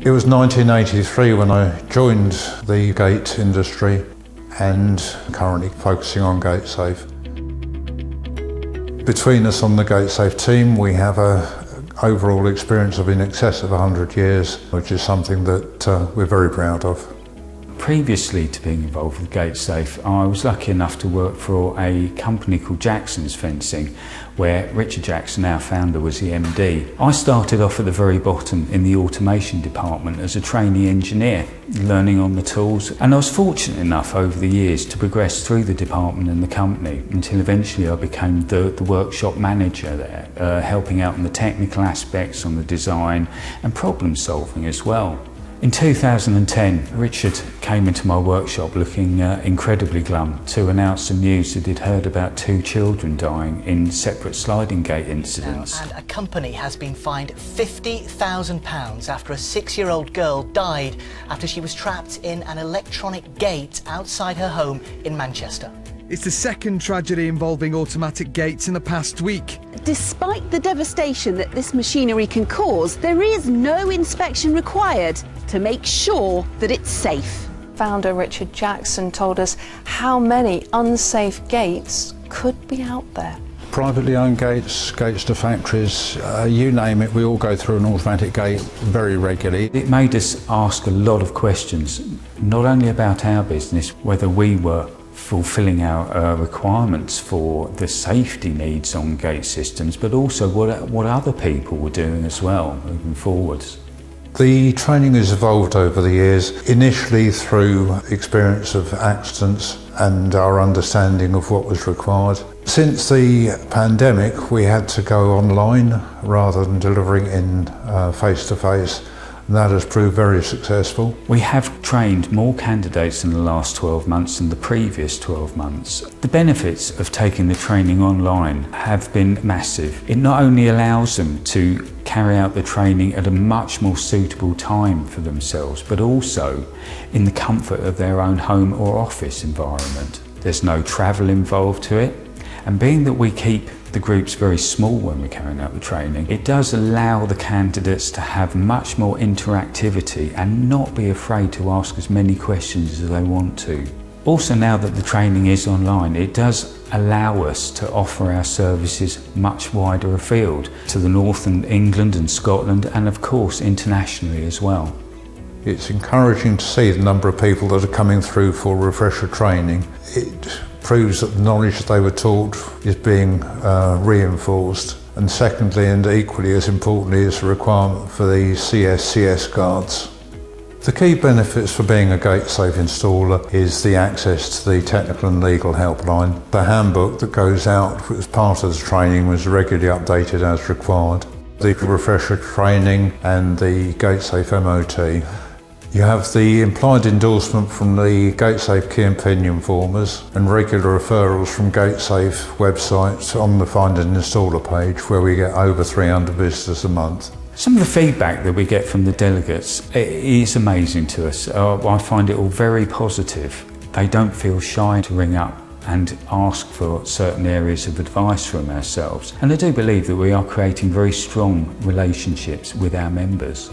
It was 1983 when I joined the gate industry and currently focusing on GateSafe. Between us on the GateSafe team, we have an overall experience of in excess of 100 years, which is something that we're very proud of. Previously to being involved with GateSafe, I was lucky enough to work for a company called Jackson's Fencing, where Richard Jackson, our founder, was the MD. I started off at the very bottom in the automation department as a trainee engineer, learning on the tools, and I was fortunate enough over the years to progress through the department and the company until eventually I became the workshop manager there, helping out on the technical aspects, on the design and problem solving as well. In 2010, Richard came into my workshop looking incredibly glum to announce the news that he'd heard about 2 children dying in separate sliding gate incidents. And a company has been fined £50,000 after a 6-year-old girl died after she was trapped in an electronic gate outside her home in Manchester. It's the second tragedy involving automatic gates in the past week. Despite the devastation that this machinery can cause, there is no inspection required to make sure that it's safe. Founder Richard Jackson told us how many unsafe gates could be out there. Privately owned gates, gates to factories, you name it, we all go through an automatic gate very regularly. It made us ask a lot of questions, not only about our business, whether we were fulfilling our requirements for the safety needs on gate systems, but also what other people were doing as well moving forwards. The training has evolved over the years, initially through experience of accidents and our understanding of what was required. Since the pandemic, we had to go online rather than delivering in face-to-face. And that has proved very successful. We have trained more candidates in the last 12 months than the previous 12 months. The benefits of taking the training online have been massive. It not only allows them to carry out the training at a much more suitable time for themselves, but also in the comfort of their own home or office environment. There's no travel involved to it, and being that we keep the group's very small when we're carrying out the training, it does allow the candidates to have much more interactivity and not be afraid to ask as many questions as they want to. Also, now that the training is online, it does allow us to offer our services much wider afield to the north and England and Scotland, and of course internationally as well. It's encouraging to see the number of people that are coming through for refresher training. It proves that the knowledge that they were taught is being reinforced. And secondly, and equally as importantly, is the requirement for the CS cards. The key benefits for being a GateSafe installer is the access to the technical and legal helpline. The handbook that goes out as part of the training was regularly updated as required. The refresher training and the GateSafe MOT. You have the implied endorsement from the GateSafe key opinion formers and regular referrals from GateSafe websites on the Find and Installer page, where we get over 300 visitors a month. Some of the feedback that we get from the delegates is amazing to us. I find it all very positive. They don't feel shy to ring up and ask for certain areas of advice from ourselves. And I do believe that we are creating very strong relationships with our members.